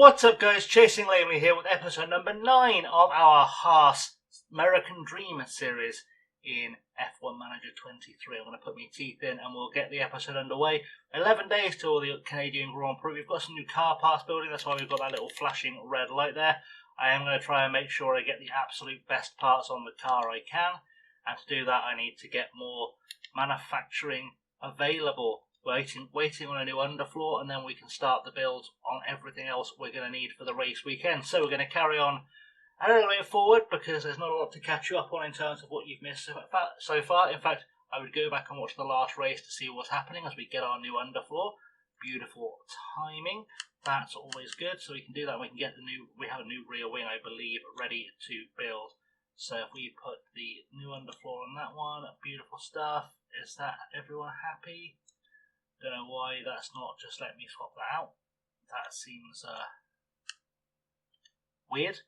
What's up guys, Chasing Lamely here with episode number 9 of our Haas American Dream series in F1 Manager 23. I'm going to put my teeth in and we'll get the episode underway. 11 days till the Canadian Grand Prix. We've got some new car parts building, that's why we've got that little flashing red light there. I am going to try and make sure I get the absolute best parts on the car I can, and to do that I need to get more manufacturing available. Waiting on a new underfloor, and then we can start the build on everything else we're going to need for the race weekend. So we're going to carry on a little bit forward because there's not a lot to catch you up on in terms of what you've missed so far. In fact, I would go back and watch the last race to see what's happening as we get our new underfloor. Beautiful timing. That's always good. So we can do that. We can get we have a new rear wing, I believe, ready to build. So if we put the new underfloor on that one, beautiful stuff. Is that everyone happy? Don't know why that's not just let me swap that out. That seems weird.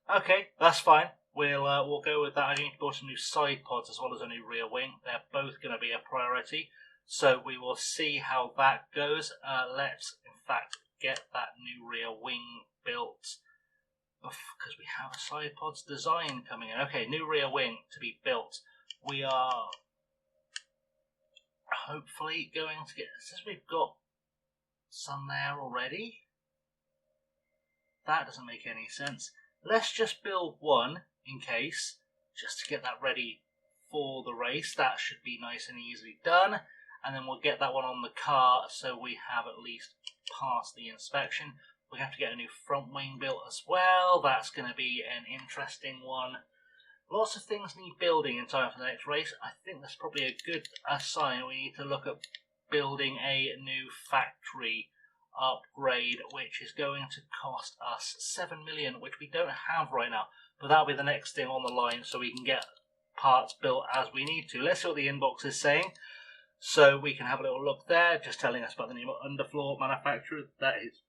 Okay, that's fine. We'll go with that. I need to build some new side pods as well as a new rear wing. They're both going to be a priority. So we will see how that goes. Let's in fact get that new rear wing built because we have a side pods design coming in. Okay, new rear wing to be built. We are hopefully going to get, since we've got some there already, that doesn't make any sense. Let's just build one in case, just to get that ready for the race. That should be nice and easily done, and then we'll get that one on the car so we have at least passed the inspection. We have to get a new front wing built as well. That's going to be an interesting one. Lots of things need building in time for the next race. I think that's probably a good sign. We need to look at building a new factory upgrade, which is going to cost us 7 million, which we don't have right now. But that'll be the next thing on the line so we can get parts built as we need to. Let's see what the inbox is saying. So we can have a little look there, just telling us about the new underfloor manufacturer. That is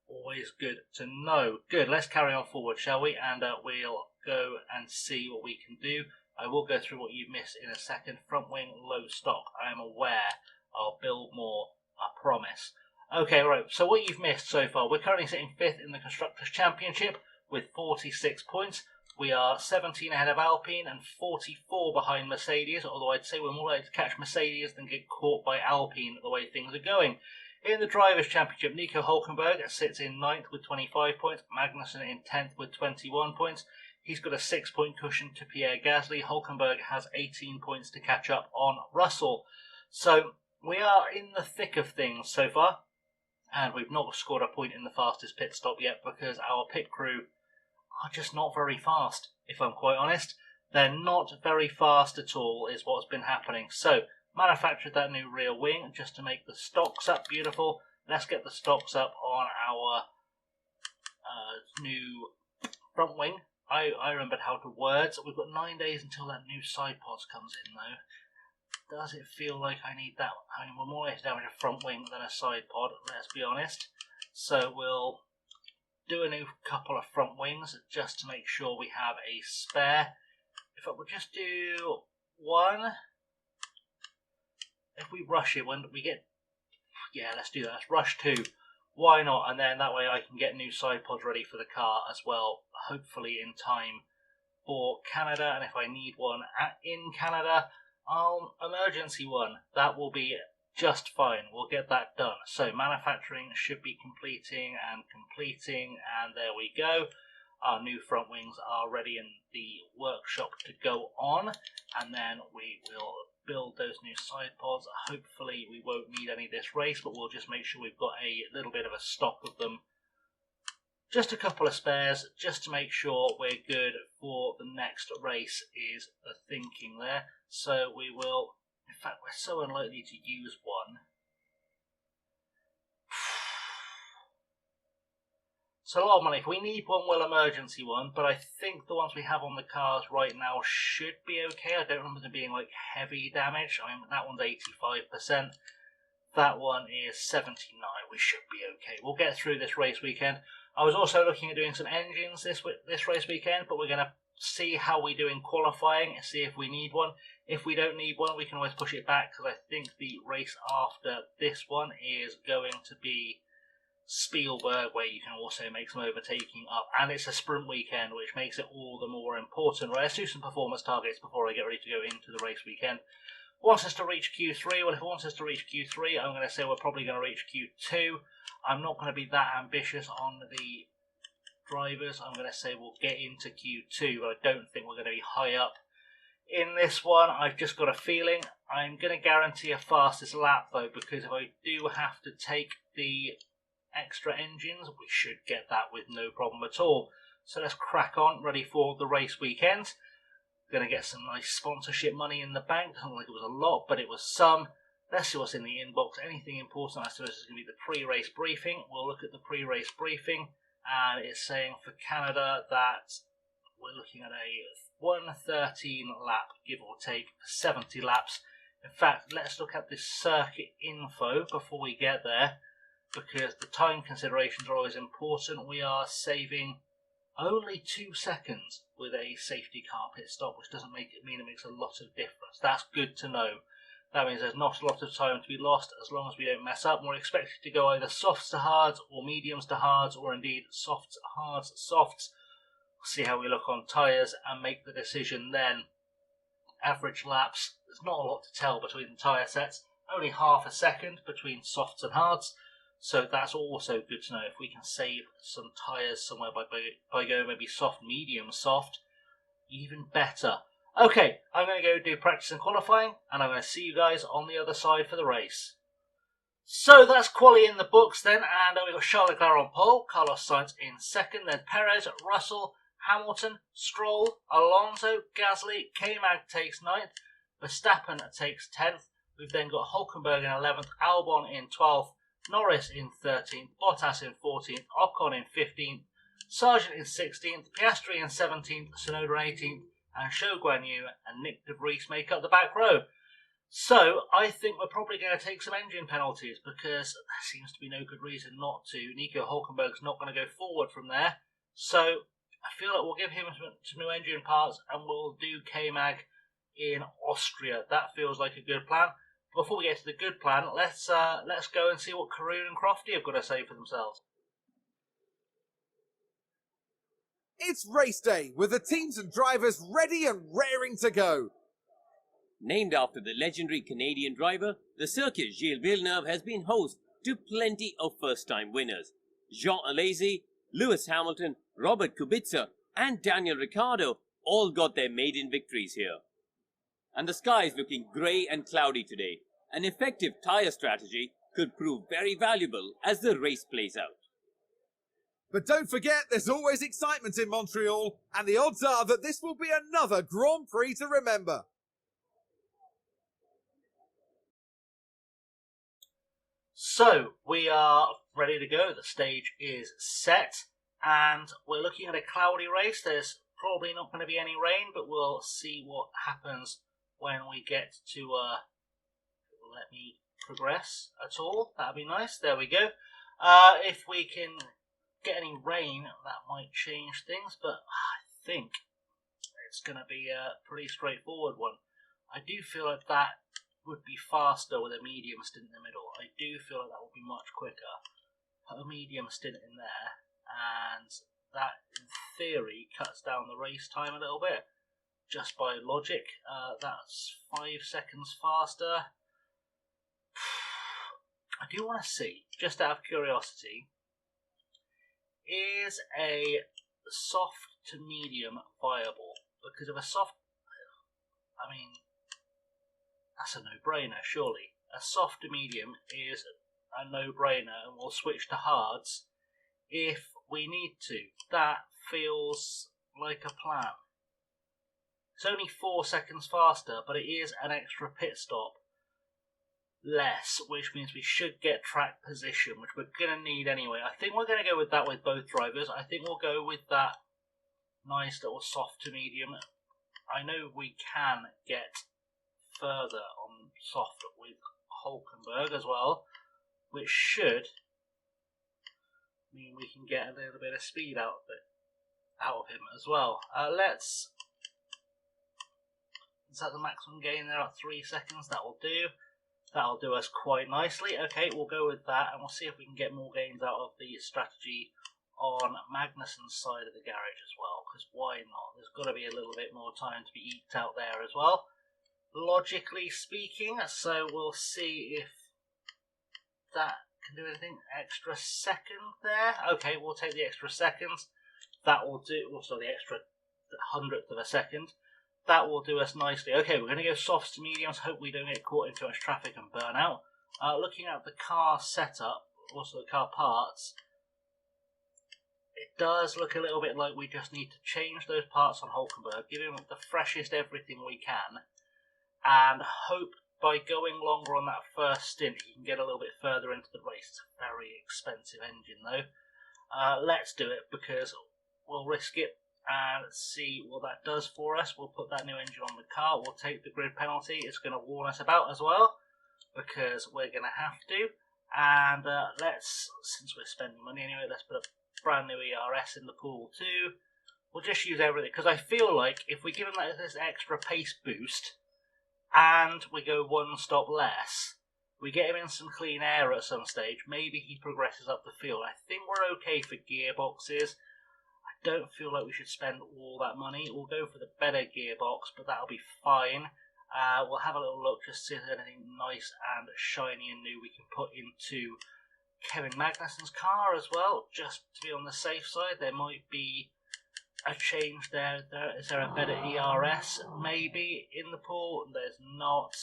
always good to know. Good, let's carry on forward, shall we? And we'll go and see what we can do. I will go through what you've missed in a second. Front wing, low stock. I am aware. I'll build more, I promise. Okay, right, so what you've missed so far. We're currently sitting 5th in the Constructors' Championship with 46 points. We are 17 ahead of Alpine and 44 behind Mercedes, although I'd say we're more likely to catch Mercedes than get caught by Alpine the way things are going. In the Drivers' Championship, Nico Hülkenberg sits in 9th with 25 points, Magnussen in 10th with 21 points. He's got a 6-point cushion to Pierre Gasly. Hülkenberg has 18 points to catch up on Russell. So we are in the thick of things so far, and we've not scored a point in the fastest pit stop yet because our pit crew are just not very fast, if I'm quite honest. They're not very fast at all is what's been happening. So manufactured that new rear wing just to make the stocks up beautiful. Let's get the stocks up on our new front wing. I remembered how to words. We've got 9 days until that new side pods comes in though. Does it feel like I need that? I mean, we're more likely to damage a front wing than a side pod, let's be honest. So we'll do a new couple of front wings just to make sure we have a spare. If I would just do one. If we rush it when we get, yeah, let's do that. Let's rush 2. Why not? And then that way I can get new side pods ready for the car as well, hopefully in time for Canada. And if I need one in Canada, emergency one. That will be just fine. We'll get that done. So manufacturing should be completing, and there we go. Our new front wings are ready in the workshop to go on, and then we will build those new side pods. Hopefully we won't need any this race, but we'll just make sure we've got a little bit of a stock of them. Just a couple of spares, just to make sure we're good for the next race is the thinking there. So we will, in fact we're so unlikely to use one. It's a lot of money. If we need one, we'll emergency one, but I think the ones we have on the cars right now should be okay. I don't remember them being like heavy damage. I mean, that one's 85%. That one is 79. We should be okay. We'll get through this race weekend. I was also looking at doing some engines this race weekend, but we're going to see how we do in qualifying and see if we need one. If we don't need one, we can always push it back because I think the race after this one is going to be Spielberg, where you can also make some overtaking up, and it's a sprint weekend, which makes it all the more important. Right, let's do some performance targets before I get ready to go into the race weekend. Wants us to reach Q3. Well, if it wants us to reach Q3, I'm going to say we're probably going to reach Q2. I'm not going to be that ambitious on the drivers. I'm going to say we'll get into Q2, but I don't think we're going to be high up in this one. I've just got a feeling. I'm going to guarantee a fastest lap, though, because if I do have to take the extra engines, we should get that with no problem at all. So let's crack on, ready for the race weekend. Going to get some nice sponsorship money in the bank. Doesn't look like it was a lot, but it was some. Let's see what's in the inbox. Anything important? I suppose it's going to be the pre-race briefing. We'll look at the pre-race briefing, and it's saying for Canada that we're looking at a 1:13 lap, give or take 70 laps. In fact, let's look at the circuit info before we get there, because the time considerations are always important. We are saving only 2 seconds with a safety car pit stop, which doesn't mean it makes a lot of difference. That's good to know. That means there's not a lot of time to be lost as long as we don't mess up. And we're expected to go either softs to hards or mediums to hards, or indeed softs, hards, softs. We'll see how we look on tyres and make the decision then. Average laps, there's not a lot to tell between the tyre sets. Only half a second between softs and hards. So that's also good to know. If we can save some tyres somewhere by going maybe soft, medium, soft, even better. Okay, I'm going to go do practice and qualifying, and I'm going to see you guys on the other side for the race. So that's quali in the books then, and we've got Charles Leclerc on pole, Carlos Sainz in second, then Perez, Russell, Hamilton, Stroll, Alonso, Gasly, K-Mag takes 9th, Verstappen takes 10th. We've then got Hülkenberg in 11th, Albon in 12th, Norris in 13th, Bottas in 14th, Ocon in 15th, Sargent in 16th, Piastri in 17th, Tsunoda 18th, and Zhou Guanyu and Nick de Vries make up the back row. So I think we're probably going to take some engine penalties, because there seems to be no good reason not to. Nico Hülkenberg's not going to go forward from there. So I feel like we'll give him some new engine parts, and we'll do K-Mag in Austria. That feels like a good plan. Before we get to the good plan, let's go and see what Karun and Crofty have got to say for themselves. It's race day, with the teams and drivers ready and raring to go. Named after the legendary Canadian driver, the Circuit Gilles Villeneuve has been host to plenty of first-time winners. Jean Alesi, Lewis Hamilton, Robert Kubica and Daniel Ricciardo all got their maiden victories here. And the sky is looking grey and cloudy today. An effective tyre strategy could prove very valuable as the race plays out. But don't forget, there's always excitement in Montreal, and the odds are that this will be another Grand Prix to remember. So we are ready to go. The stage is set, and we're looking at a cloudy race. There's probably not going to be any rain, but we'll see what happens when we get to let me progress at all. That'd be nice. There we go. If we can get any rain, that might change things, but I think it's going to be a pretty straightforward one. I do feel like that would be faster with a medium stint in the middle. I do feel like that would be much quicker. Put a medium stint in there, and that in theory cuts down the race time a little bit. Just by logic, that's 5 seconds faster. I do want to see, just out of curiosity, is a soft to medium viable? Because if a soft, I mean, that's a no-brainer, surely. A soft to medium is a no-brainer, and we'll switch to hards if we need to. That feels like a plan. It's only 4 seconds faster, but it is an extra pit stop less, which means we should get track position, which we're going to need anyway. I think we're going to go with that with both drivers. I think we'll go with that nice little soft to medium. I know we can get further on soft with Hülkenberg as well, which should mean we can get a little bit of speed out of him as well. Is that the maximum gain there at 3 seconds? That will do. That'll do us quite nicely. Okay, we'll go with that, and we'll see if we can get more gains out of the strategy on Magnussen's side of the garage as well, because why not? There's got to be a little bit more time to be eked out there as well, logically speaking. So we'll see if that can do anything. Extra second there. Okay, we'll take the extra seconds. That will do. Also, the extra 100th of a second. That will do us nicely. Okay, we're going to go softs to mediums. Hope we don't get caught in too much traffic and burn out. Looking at the car setup, also the car parts, it does look a little bit like we just need to change those parts on Hulkenberg, give him the freshest everything we can, and hope by going longer on that first stint he can get a little bit further into the race. It's a very expensive engine though. Let's do it because we'll risk it and see what that does for us. We'll put that new engine on the car. We'll take the grid penalty. It's going to warn us about as well because we're going to have to. And let's, since we're spending money anyway, let's put a brand new ERS in the pool too. We'll just use everything because I feel like if we give him this extra pace boost and we go one stop less, we get him in some clean air at some stage, maybe he progresses up the field. I think we're okay for gearboxes. I don't feel like we should spend all that money. We'll go for the better gearbox, but that'll be fine. We'll have a little look just to see if there's anything nice and shiny and new we can put into Kevin Magnussen's car as well, just to be on the safe side. There might be a change there. Is there a better ERS maybe in the pool? There's not.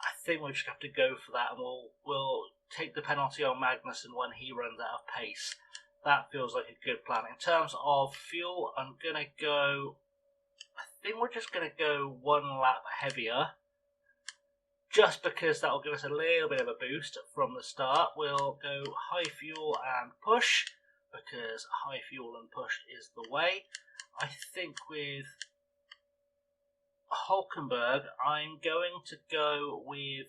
I think we just have to go for that, and we'll take the penalty on Magnussen when he runs out of pace. That feels like a good plan. In terms of fuel, I'm going to go, I think we're just going to go one lap heavier, just because that will give us a little bit of a boost from the start. We'll go high fuel and push, because high fuel and push is the way. I think with Hulkenberg, I'm going to go with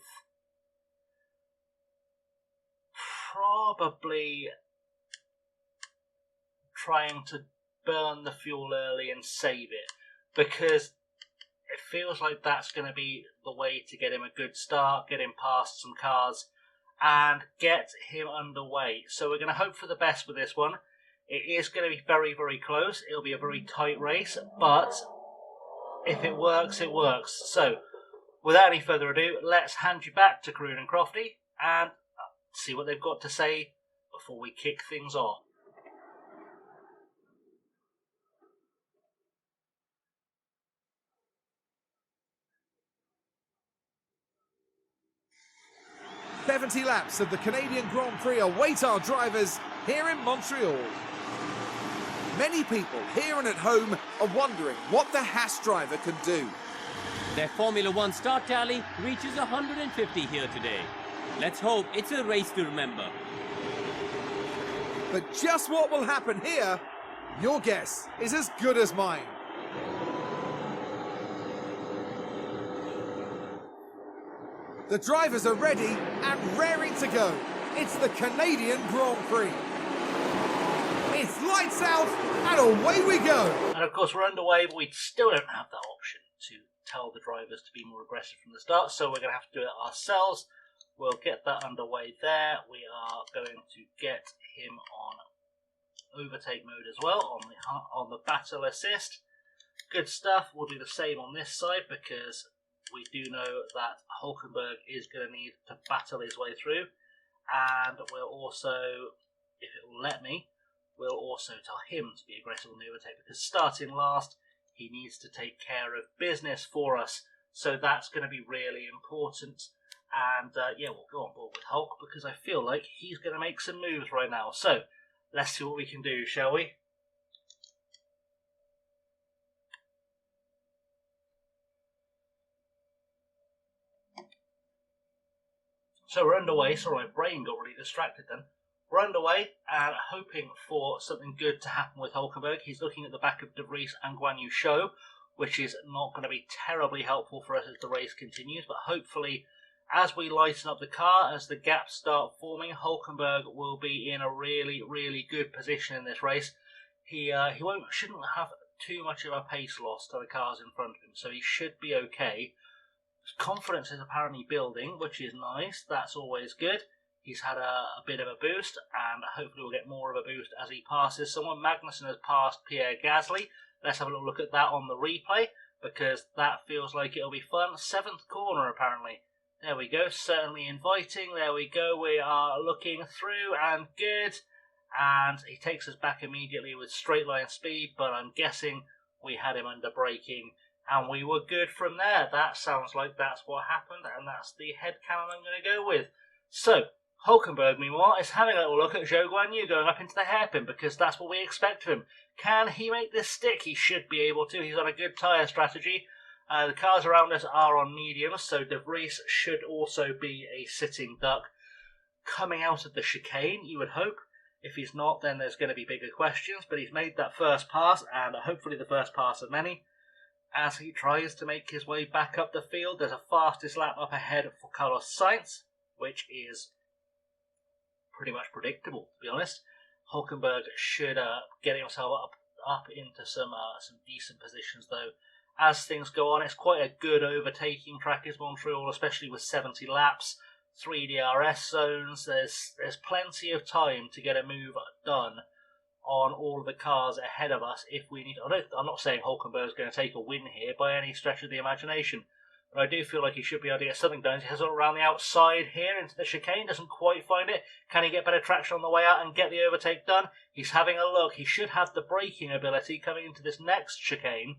probably trying to burn the fuel early and save it, because it feels like that's going to be the way to get him a good start, get him past some cars and get him underway. So we're going to hope for the best with this one. It is going to be very, very close. It'll be a very tight race, but if it works, it works. So without any further ado, let's hand you back to Cunning and Crofty and see what they've got to say before we kick things off. "70 laps of the Canadian Grand Prix await our drivers here in Montreal. Many people here and at home are wondering what the Haas driver can do. Their Formula One start tally reaches 150 here today. Let's hope it's a race to remember. But just what will happen here, your guess is as good as mine. The drivers are ready and raring to go. It's the Canadian Grand Prix. It's lights out and away we go. And of course we're underway, but we still don't have that option to tell the drivers to be more aggressive from the start, so we're going to have to do it ourselves. We'll get that underway there. We are going to get him on overtake mode as well, on the battle assist. Good stuff. We'll do the same on this side, because we do know that Hulkenberg is going to need to battle his way through. And we'll also, if it will let me, we'll also tell him to be aggressive on the overtake, because starting last, he needs to take care of business for us. So that's going to be really important. And yeah, we'll go on board with Hulk, because I feel like he's going to make some moves right now. So let's see what we can do, shall we? So we're underway. Sorry, my brain got really distracted then. We're underway and hoping for something good to happen with Hulkenberg. He's looking at the back of De Vries and Guan Yu Zhou, which is not going to be terribly helpful for us as the race continues. But hopefully, as we lighten up the car, as the gaps start forming, Hulkenberg will be in a really, really good position in this race. He shouldn't have too much of a pace loss to the cars in front of him, so he should be okay. confidence is apparently building, which is nice. That's always good. He's had a bit of a boost, and hopefully we'll get more of a boost as he passes someone. Magnussen has passed Pierre Gasly. Let's have a little look at that on the replay, because that feels like it'll be fun. 7th corner, apparently. There we go. Certainly inviting. There we go. We are looking through, and good. And he takes us back immediately with straight line speed, but I'm guessing we had him under braking, and we were good from there. That sounds like that's what happened, and that's the headcanon I'm going to go with. So, Hulkenberg, meanwhile, is having a little look at Zhou Guanyu going up into the hairpin, because that's what we expect of him. Can he make this stick? He should be able to. He's on a good tyre strategy. The cars around us are on mediums, so De Vries should also be a sitting duck. Coming out of the chicane, you would hope. If he's not, then there's going to be bigger questions, but he's made that first pass, and hopefully the first pass of many, as he tries to make his way back up the field. There's a fastest lap up ahead for Carlos Sainz, which is pretty much predictable, to be honest. Hulkenberg should get himself up into some decent positions, though. As things go on, it's quite a good overtaking track, is Montreal, especially with 70 laps. 3 DRS zones. There's plenty of time to get a move done on all of the cars ahead of us if we need. I'm not saying Hulkenberg's going to take a win here by any stretch of the imagination, but I do feel like he should be able to get something done. He has it around the outside here into the chicane, doesn't quite find it. Can he get better traction on the way out and get the overtake done? He's having a look. He should have the braking ability coming into this next chicane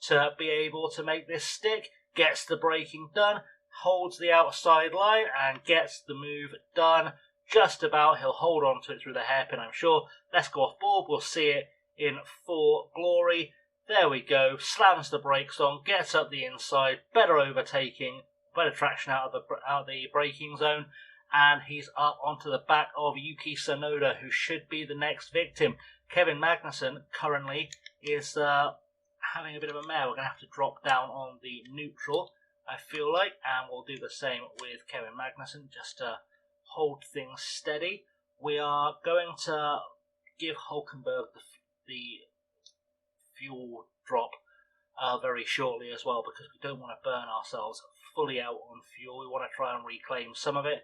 to be able to make this stick. Gets the braking done, holds the outside line, and gets the move done. Just about. He'll hold on to it through the hairpin, I'm sure. Let's go off board. We'll see it in full glory. There we go. Slams the brakes on, gets up the inside, better overtaking, better traction out of the braking zone, and he's up onto the back of Yuki Tsunoda, who should be the next victim. Kevin Magnussen currently is having a bit of a mare. We're going to have to drop down on the neutral, I feel like, and we'll do the same with Kevin Magnussen, just to hold things steady. We are going to give Hulkenberg the fuel drop very shortly as well, because we don't want to burn ourselves fully out on fuel. We want to try and reclaim some of it.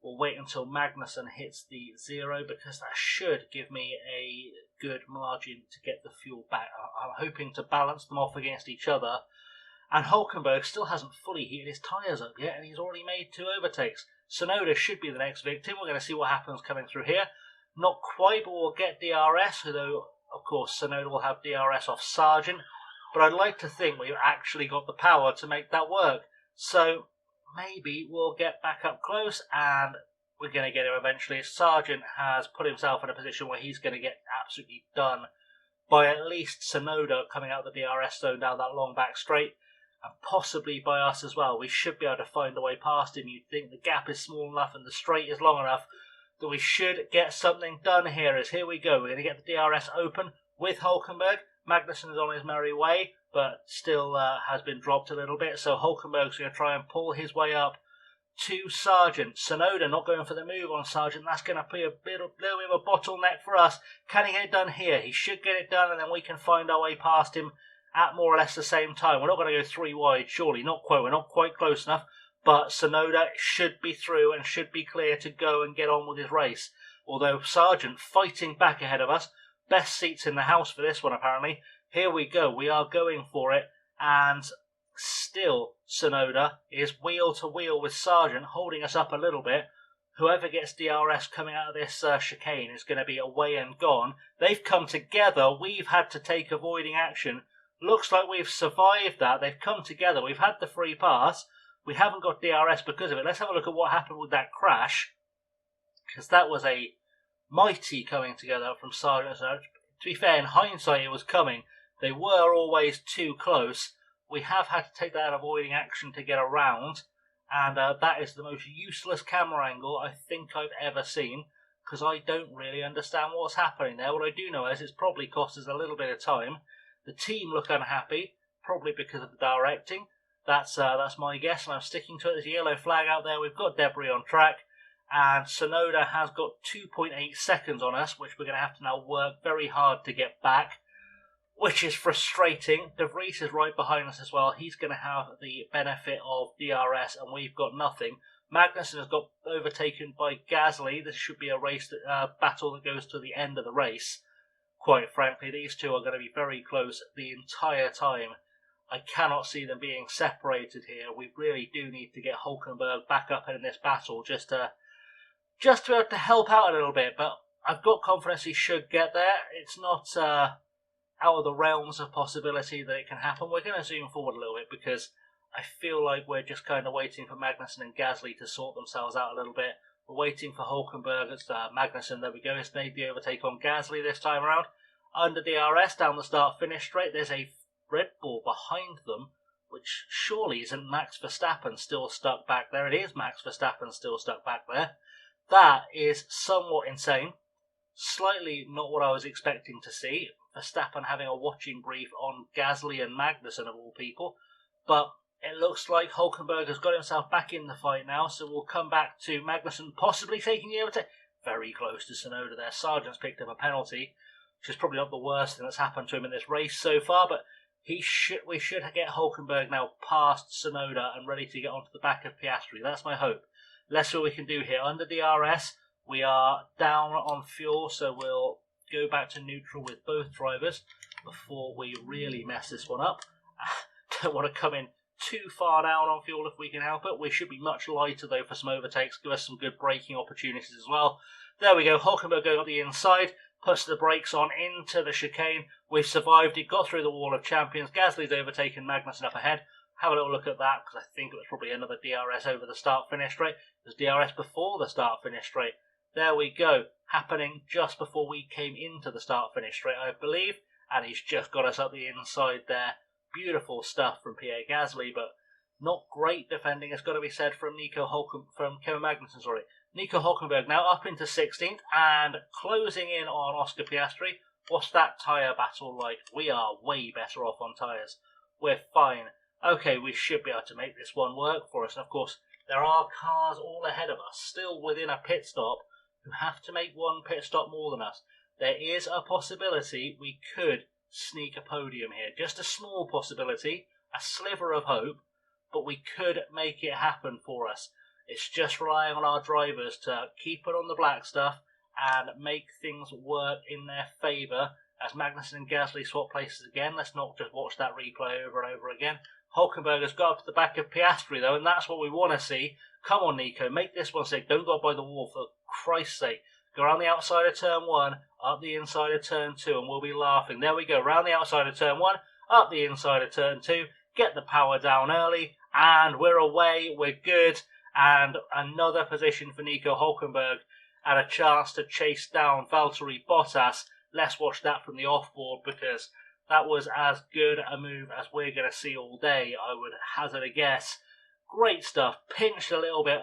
We'll wait until Magnussen hits the 0, because that should give me a good margin to get the fuel back. I'm hoping to balance them off against each other. And Hulkenberg still hasn't fully heated his tyres up yet, and he's already made 2 overtakes. Tsunoda should be the next victim. We're going to see what happens coming through here. Not quite, but we'll get DRS, although, of course, Tsunoda will have DRS off Sargent. But I'd like to think we've actually got the power to make that work. So maybe we'll get back up close, and we're going to get him eventually. Sargent has put himself in a position where he's going to get absolutely done by at least Tsunoda coming out the DRS zone down that long back straight, and possibly by us as well. We should be able to find a way past him. You'd think the gap is small enough and the straight is long enough that we should get something done here. As here we go, we're going to get the DRS open with Hulkenberg. Magnussen is on his merry way, but still has been dropped a little bit, so Hulkenberg's going to try and pull his way up to Sargent. Tsunoda not going for the move on Sargent. That's going to be a little bit of a bottleneck for us. Can he get it done here? He should get it done, and then we can find our way past him at more or less the same time. We're not going to go 3 wide, surely. Not quite. We're not quite close enough, but Tsunoda should be through and should be clear to go and get on with his race. Although Sargent fighting back ahead of us. Best seats in the house for this one, apparently. Here we go. We are going for it, and still Tsunoda is wheel to wheel with Sargent, holding us up a little bit. Whoever gets DRS coming out of this chicane is going to be away and gone. They've come together. We've had to take avoiding action. Looks like we've survived that. They've come together. We've had the free pass. We haven't got DRS because of it. Let's have a look at what happened with that crash, because that was a mighty coming together from Sargent. To be fair, in hindsight, it was coming. They were always too close. We have had to take that avoiding action to get around, and that is the most useless camera angle I think I've ever seen, because I don't really understand what's happening there. What I do know is it's probably cost us a little bit of time. The team look unhappy, probably because of the directing. That's my guess, and I'm sticking to it. There's a yellow flag out there. We've got debris on track, and Tsunoda has got 2.8 seconds on us, which we're going to have to now work very hard to get back. which is frustrating. De Vries is right behind us as well. He's going to have the benefit of DRS, and we've got nothing. Magnussen has got overtaken by Gasly. This should be a race battle that goes to the end of the race. Quite frankly, these two are going to be very close the entire time. I cannot see them being separated here. We really do need to get Hulkenberg back up in this battle just to be able to help out a little bit. But I've got confidence he should get there. It's not out of the realms of possibility that it can happen. We're going to zoom forward a little bit because I feel like we're just kind of waiting for Magnussen and Gasly to sort themselves out a little bit. We're waiting for Hulkenberg. It's Magnussen, there we go. It's made the overtake on Gasly this time around. Under DRS, down the start-finish straight, there's a Red Bull behind them, which surely isn't Max Verstappen still stuck back there. It is Max Verstappen still stuck back there. That is somewhat insane. Slightly not what I was expecting to see. Verstappen having a watching brief on Gasly and Magnussen of all people. But it looks like Hulkenberg has got himself back in the fight now, so we'll come back to Magnussen possibly taking the overtake. Very close to Tsunoda there. Sargent's picked up a penalty, which is probably not the worst thing that's happened to him in this race so far, but we should get Hulkenberg now past Tsunoda and ready to get onto the back of Piastri. That's my hope. Let's see what we can do here. Under DRS, we are down on fuel, so we'll go back to neutral with both drivers before we really mess this one up. Don't want to come in too far down on fuel if we can help it. We should be much lighter though for some overtakes, give us some good braking opportunities as well. There we go, Hulkenberg going up the inside, puts the brakes on into the chicane. We've survived it, got through the wall of champions. Gasly's overtaken Magnussen up ahead. Have a little look at that, because I think it was probably another DRS over the start-finish straight. There's DRS before the start-finish straight. There we go, happening just before we came into the start-finish straight, I believe. And he's just got us up the inside there. Beautiful stuff from Pierre Gasly, but not great defending, it's got to be said, from Kevin Magnussen. Nico Hulkenberg now up into 16th and closing in on Oscar Piastri. What's that tyre battle like? We are way better off on tyres. We're fine. Okay, we should be able to make this one work for us. And of course, there are cars all ahead of us, still within a pit stop, who have to make one pit stop more than us. There is a possibility we could sneak a podium here. Just a small possibility, a sliver of hope, but we could make it happen for us. It's just relying on our drivers to keep it on the black stuff and make things work in their favour as Magnussen and Gasly swap places again. Let's not just watch that replay over and over again. Hulkenberg has got up to the back of Piastri though, and that's what we want to see. Come on, Nico, make this one sick. Don't go by the wall, for Christ's sake. Go around the outside of turn 1, up the inside of turn 2, and we'll be laughing. There we go, round the outside of turn 1, up the inside of turn 2, get the power down early, and we're away, we're good. And another position for Nico Hulkenberg and a chance to chase down Valtteri Bottas. Let's watch that from the offboard, because that was as good a move as we're going to see all day, I would hazard a guess. Great stuff. Pinched a little bit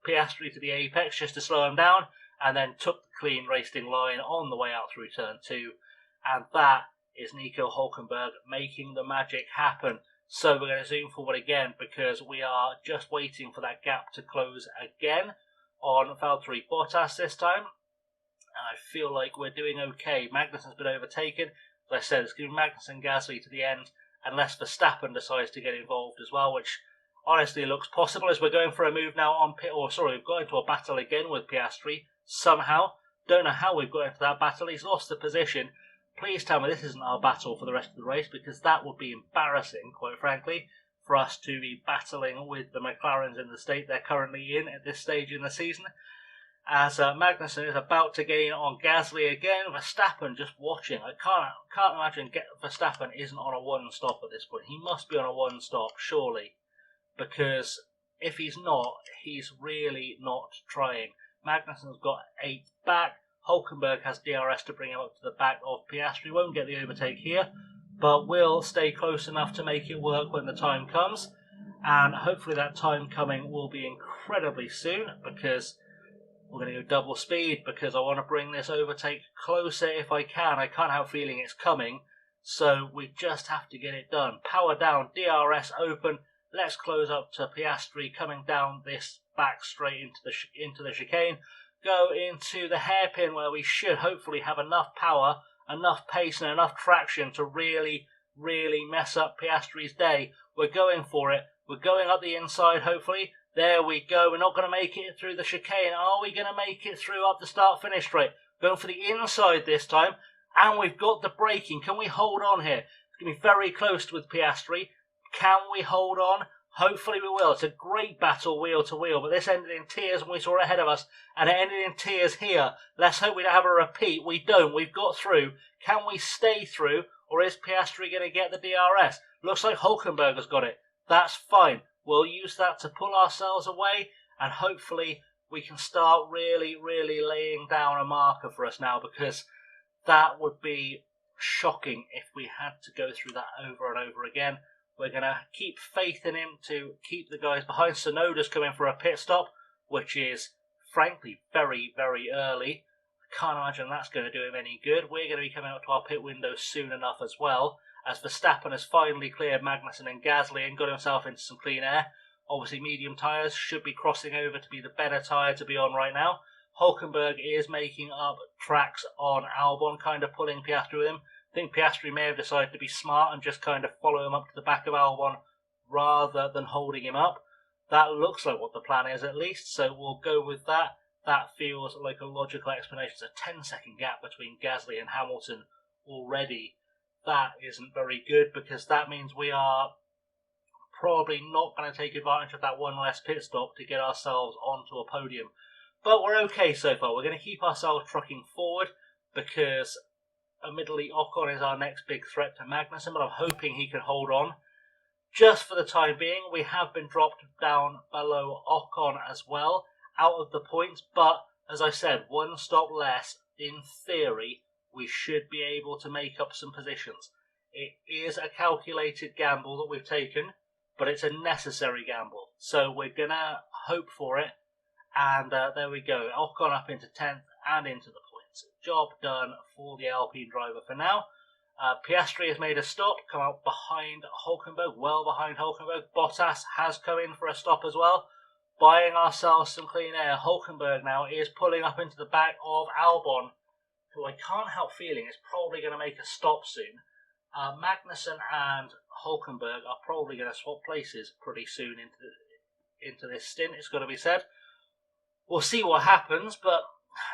Piastri to the apex just to slow him down, and then took the clean racing line on the way out through turn 2. And that is Nico Hulkenberg making the magic happen. So we're going to zoom forward again, because we are just waiting for that gap to close again on Valtteri Bottas this time. And I feel like we're doing okay. Magnussen's been overtaken. As I said, it's giving Magnussen and Gasly to the end, unless Verstappen decides to get involved as well, which honestly looks possible as we're going for a move now on we've got into a battle again with Piastri somehow. Don't know how we've got into that battle. He's lost the position. Please tell me this isn't our battle for the rest of the race, because that would be embarrassing, quite frankly, for us to be battling with the McLarens in the state they're currently in at this stage in the season. As Magnussen is about to gain on Gasly again, Verstappen just watching. I can't imagine Verstappen isn't on a one-stop at this point. He must be on a one-stop, surely, because if he's not, he's really not trying. Magnussen's got 8 back. Hulkenberg has DRS to bring him up to the back of Piastri. Won't get the overtake here, but will stay close enough to make it work when the time comes. And hopefully that time coming will be incredibly soon, because we're going to go double speed, because I want to bring this overtake closer if I can. I can't help feeling it's coming, so we just have to get it done. Power down, DRS open. Let's close up to Piastri coming down this back straight into the chicane. Go into the hairpin where we should hopefully have enough power enough pace and enough traction to really, really mess up Piastri's day. We're going for it. We're going up the inside, hopefully. There we go. We're not going to make it through the chicane. Are we going to make it through up the start-finish straight? Going for the inside this time. And we've got the braking. Can we hold on here? It's going to be very close with Piastri. Can we hold on? Hopefully we will. It's a great battle wheel to wheel, but this ended in tears when we saw it ahead of us, and it ended in tears here. Let's hope we don't have a repeat. We don't. We've got through. Can we stay through, or is Piastri going to get the DRS? Looks like Hulkenberg has got it. That's fine. We'll use that to pull ourselves away, and hopefully we can start really, really laying down a marker for us now, because that would be shocking if we had to go through that over and over again. We're going to keep faith in him to keep the guys behind. Sonoda's coming for a pit stop, which is, frankly, very, very early. I can't imagine that's going to do him any good. We're going to be coming up to our pit window soon enough as well, as Verstappen has finally cleared Magnussen and Gasly and got himself into some clean air. Obviously, medium tyres should be crossing over to be the better tyre to be on right now. Hulkenberg is making up tracks on Albon, kind of pulling Piastri with him. I think Piastri may have decided to be smart and just kind of follow him up to the back of Albon rather than holding him up. That looks like what the plan is, at least, so we'll go with that. That feels like a logical explanation. It's a 10-second gap between Gasly and Hamilton already. That isn't very good, because that means we are probably not going to take advantage of that one less pit stop to get ourselves onto a podium. But we're okay so far. We're going to keep ourselves trucking forward, because admittedly Ocon is our next big threat to Magnussen, but I'm hoping he can hold on. Just for the time being, we have been dropped down below Ocon as well, out of the points, but as I said, one stop less, in theory, we should be able to make up some positions. It is a calculated gamble that we've taken, but it's a necessary gamble, so we're going to hope for it, and there we go. Ocon up into 10th and into the points. Job done for the Alpine driver for now. Piastri has made a stop, come out behind Hulkenberg, well behind Hulkenberg. Bottas has come in for a stop as well, buying ourselves some clean air. Hulkenberg now is pulling up into the back of Albon, who I can't help feeling is probably going to make a stop soon. Magnussen and Hulkenberg are probably going to swap places pretty soon into this stint, it's got to be said. We'll see what happens, but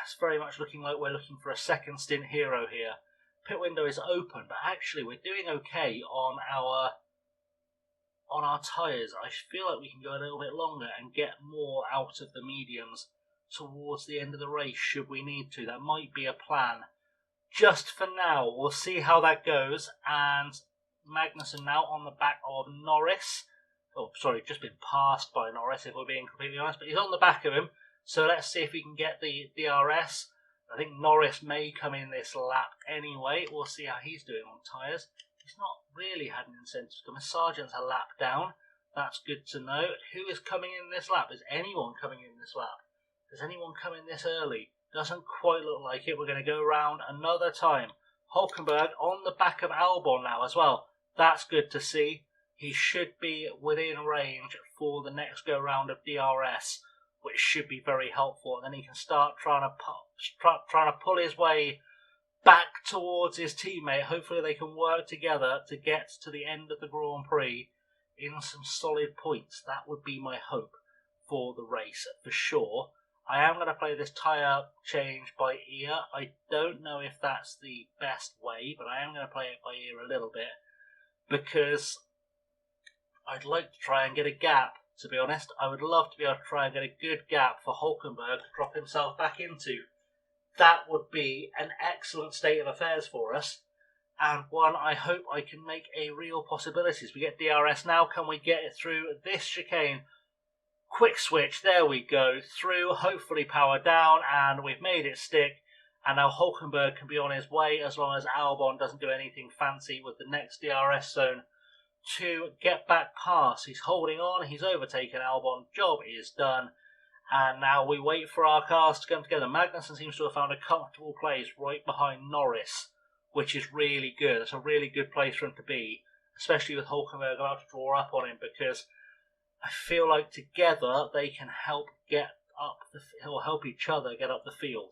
it's very much looking like we're looking for a second stint hero here. Pit window is open, but actually we're doing okay on our tyres. I feel like we can go a little bit longer and get more out of the mediums towards the end of the race should we need to. That might be a plan. Just for now, we'll see how that goes. And Magnussen now on the back of Norris. Oh, sorry, just been passed by Norris if we're being completely honest, but he's on the back of him. So let's see if we can get the DRS. I think Norris may come in this lap anyway. We'll see how he's doing on tyres. He's not really had an incentive to come. Sargent's a lap down. That's good to know. Who is coming in this lap? Is anyone coming in this lap? Does anyone come in this early? Doesn't quite look like it. We're going to go around another time. Hulkenberg on the back of Albon now as well. That's good to see. He should be within range for the next go round of DRS, which should be very helpful. And then he can start trying to pull his way back towards his teammate. Hopefully they can work together to get to the end of the Grand Prix in some solid points. That would be my hope for the race for sure. I am going to play this tyre change by ear. I don't know if that's the best way, but I am going to play it by ear a little bit, because I'd like to try and get a gap, to be honest. I would love to be able to try and get a good gap for Hulkenberg to drop himself back into. That would be an excellent state of affairs for us, and one I hope I can make a real possibility. We get DRS now. Can we get it through this chicane? Quick switch, there we go, through, hopefully power down, and we've made it stick, and now Hulkenberg can be on his way as long as Albon doesn't do anything fancy with the next DRS zone to get back past. He's holding on, he's overtaken Albon, job is done, and now we wait for our cars to come together. Magnussen seems to have found a comfortable place right behind Norris, which is really good. It's a really good place for him to be, especially with Hulkenberg about to draw up on him, because I feel like together they can help get up he'll help each other get up the field.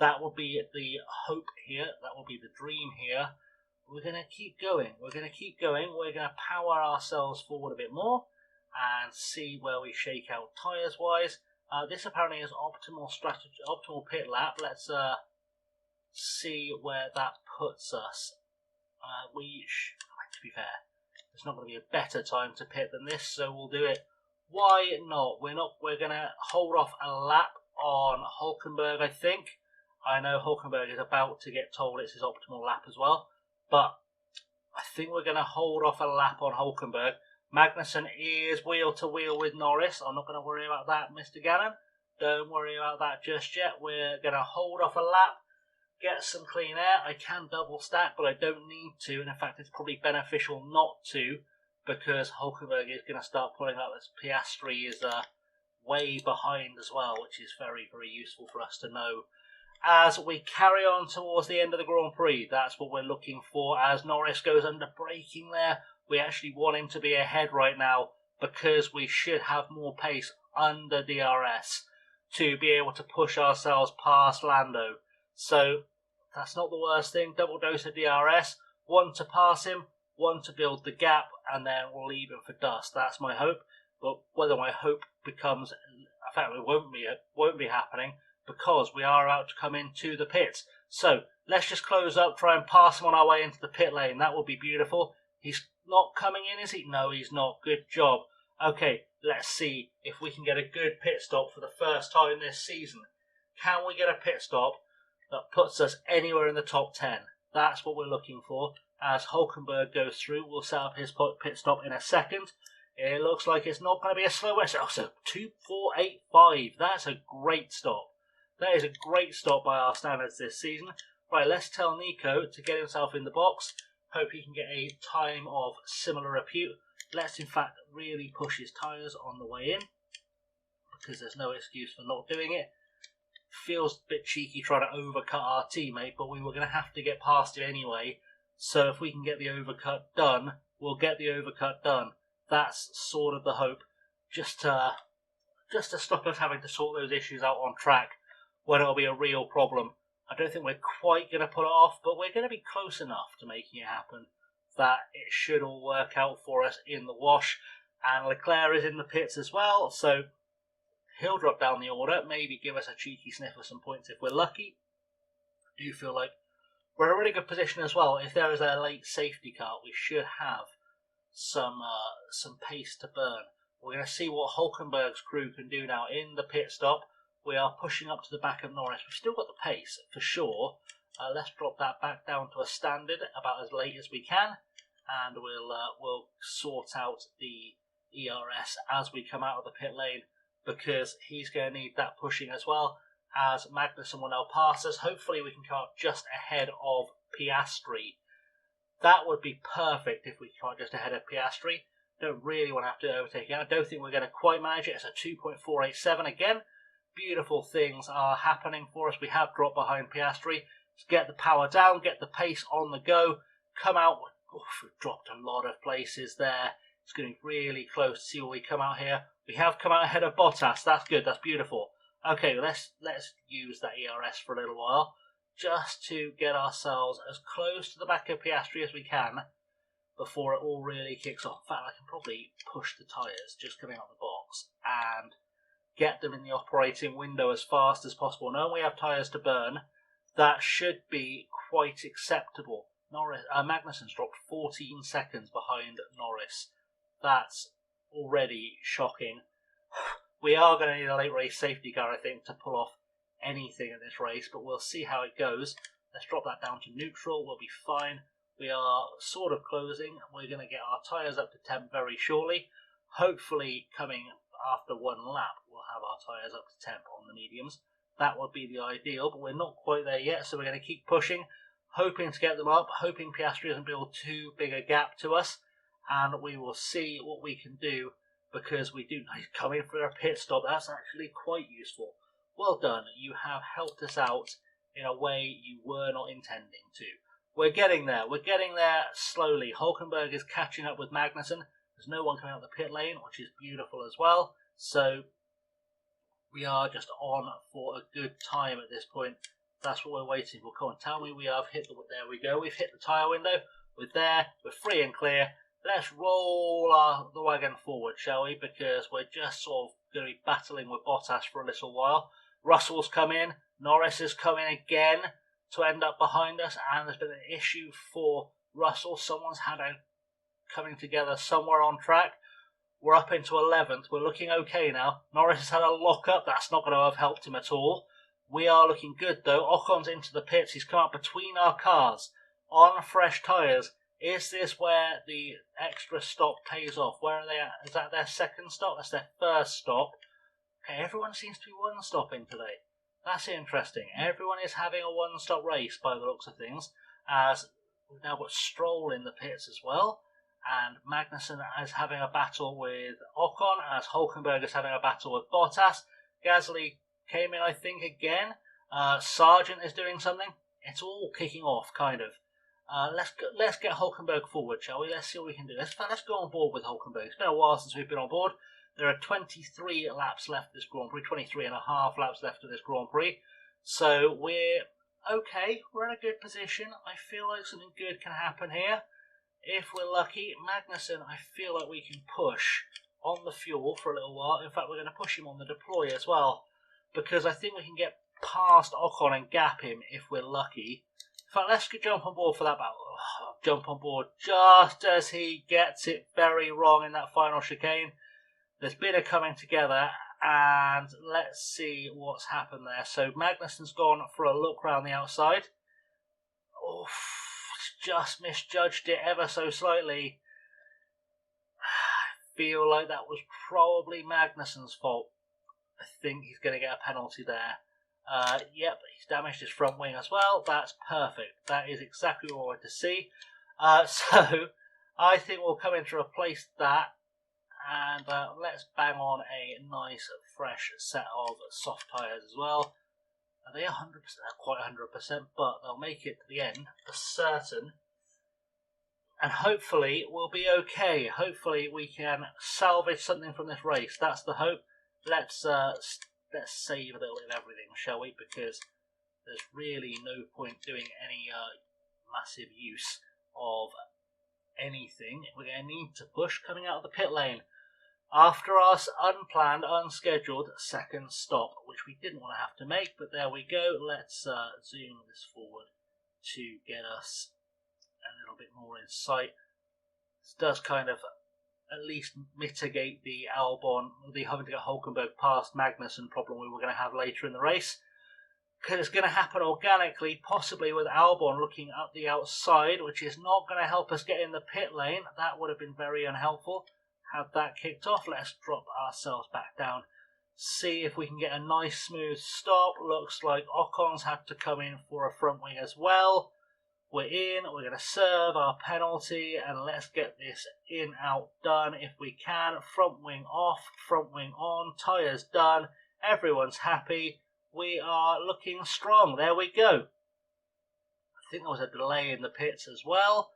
That will be the hope here. That will be the dream here. We're going to keep going. We're going to keep going. We're going to power ourselves forward a bit more and see where we shake out tyres wise. This apparently is optimal strategy, optimal pit lap. Let's see where that puts us. To be fair, there's not going to be a better time to pit than this, so we'll do it. Why not? We're going to hold off a lap on Hulkenberg, I think. I know Hulkenberg is about to get told it's his optimal lap as well, but I think we're going to hold off a lap on Hulkenberg. Magnussen is wheel to wheel with Norris. I'm not going to worry about that, Mr. Gannon. Don't worry about that just yet. We're going to hold off a lap, get some clean air. I can double stack, but I don't need to. And in fact, it's probably beneficial not to, because Hulkenberg is going to start pulling up. This Piastri is way behind as well, which is very, very useful for us to know. As we carry on towards the end of the Grand Prix, that's what we're looking for. As Norris goes under braking there, we actually want him to be ahead right now, because we should have more pace under DRS to be able to push ourselves past Lando. So that's not the worst thing. Double dose of DRS, one to pass him, one to build the gap, and then we'll leave him for dust. That's my hope. But whether my hope becomes, in fact, it won't be happening, because we are about to come into the pits. So let's just close up, try and pass him on our way into the pit lane. That would be beautiful. He's not coming in, is he? No, he's not. Good job. Okay, let's see if we can get a good pit stop for the first time this season. Can we get a pit stop that puts us anywhere in the top 10? That's what we're looking for. As Hulkenberg goes through, we'll set up his pit stop in a second. It looks like it's not going to be a slow one. So 2:4.85. That's a great stop. That is a great stop by our standards this season. Right, let's tell Nico to get himself in the box. Hope he can get a time of similar repute. Let's in fact really push his tyres on the way in, because there's no excuse for not doing it. Feels a bit cheeky trying to overcut our teammate, but we were going to have to get past him anyway. So if we can get the overcut done, we'll get the overcut done. That's sort of the hope, just to stop us having to sort those issues out on track when it'll be a real problem. I don't think we're quite going to pull it off, but we're going to be close enough to making it happen that it should all work out for us in the wash. And Leclerc is in the pits as well, so he'll drop down the order, maybe give us a cheeky sniff of some points if we're lucky. I do feel like we're in a really good position as well. If there is a late safety car, we should have some pace to burn. We're going to see what Hulkenberg's crew can do now in the pit stop. We are pushing up to the back of Norris. We've still got the pace for sure. Let's drop that back down to a standard about as late as we can, and we'll sort out the ERS as we come out of the pit lane, because he's going to need that pushing as well. As Magnussen will now pass us, hopefully we can come up just ahead of Piastri. That would be perfect if we come up just ahead of Piastri. Don't really want to have to overtake it. I don't think we're going to quite manage it. It's a 2.487 again. Beautiful things are happening for us. We have dropped behind Piastri. Let's get the power down, get the pace on the go, come out. We've dropped a lot of places there. It's getting really close to see where we come out here. We have come out ahead of Bottas. That's good. That's beautiful. Okay, let's use that ERS for a little while, just to get ourselves as close to the back of Piastri as we can before it all really kicks off. In fact, I can probably push the tyres just coming out of the box and get them in the operating window as fast as possible. Now we have tyres to burn. That should be quite acceptable. Magnussen's dropped 14 seconds behind Norris. That's already shocking. We are going to need a late race safety car, I think, to pull off anything in this race, but we'll see how it goes. Let's drop that down to neutral. We'll be fine. We are sort of closing. We're going to get our tyres up to temp very shortly. Hopefully, coming after one lap, we'll have our tyres up to temp on the mediums. That would be the ideal, but we're not quite there yet, so we're going to keep pushing, hoping to get them up, hoping Piastri doesn't build too big a gap to us, and we will see what we can do, because we do come in for a pit stop. That's actually quite useful. Well done. You have helped us out in a way you were not intending to. We're getting there. We're getting there slowly. Hulkenberg is catching up with Magnussen. There's no one coming out of the pit lane, which is beautiful as well. So we are just on for a good time at this point. That's what we're waiting for. Come on, tell me we have hit the... There we go. We've hit the tyre window. We're there. We're free and clear. Let's roll the wagon forward, shall we? Because we're just sort of going to be battling with Bottas for a little while. Russell's come in. Norris is coming again to end up behind us. And there's been an issue for Russell. Someone's had a coming together somewhere on track. We're up into 11th. We're looking okay now. Norris has had a lock-up. That's not going to have helped him at all. We are looking good, though. Ocon's into the pits. He's come up between our cars on fresh tyres. Is this where the extra stop pays off? Where are they at? Is that their second stop? That's their first stop. Okay, everyone seems to be one-stopping today. That's interesting. Everyone is having a one-stop race by the looks of things, as we've now got Stroll in the pits as well. And Magnussen is having a battle with Ocon, as Hulkenberg is having a battle with Bottas. Gasly came in, I think, again. Sargent is doing something. It's all kicking off, kind of. Let's get Hulkenberg forward, shall we? Let's see what we can do. Let's go on board with Hulkenberg. It's been a while since we've been on board. There are 23 laps left of this Grand Prix, 23 and a half laps left of this Grand Prix. So we're okay. We're in a good position. I feel like something good can happen here. If we're lucky, Magnussen, I feel like we can push on the fuel for a little while. In fact, we're going to push him on the deploy as well, because I think we can get past Ocon and gap him if we're lucky. In fact, let's jump on board for that battle. Jump on board just as he gets it very wrong in that final chicane. There's been a coming together, and let's see what's happened there. So Magnussen's gone for a look round the outside. Oof. Just misjudged it ever so slightly. I feel like that was probably Magnussen's fault. I think he's going to get a penalty there. Yep, he's damaged his front wing as well. That's perfect. That is exactly what I wanted to see. So I think we'll come in to replace that. And let's bang on a nice fresh set of soft tyres as well. Are they 100%? They're quite 100%, but they'll make it to the end for certain. And hopefully we'll be okay. Hopefully we can salvage something from this race. That's the hope. Let's save a little bit of everything, shall we? Because there's really no point doing any massive use of anything. We're going to need to push coming out of the pit lane. After our unplanned, unscheduled second stop, which we didn't want to have to make, but there we go. Let's zoom this forward to get us a little bit more in sight. This does kind of at least mitigate the Albon, the having to get Hulkenberg past Magnussen problem we were going to have later in the race. Because it's going to happen organically, possibly with Albon looking at the outside, which is not going to help us get in the pit lane. That would have been very unhelpful. Have that kicked off. Let's drop ourselves back down. See if we can get a nice smooth stop. Looks like Ocon's had to come in for a front wing as well. We're in. We're going to serve our penalty and let's get this in, out, done if we can. Front wing off, front wing on, tyres done. Everyone's happy. We are looking strong. There we go. I think there was a delay in the pits as well.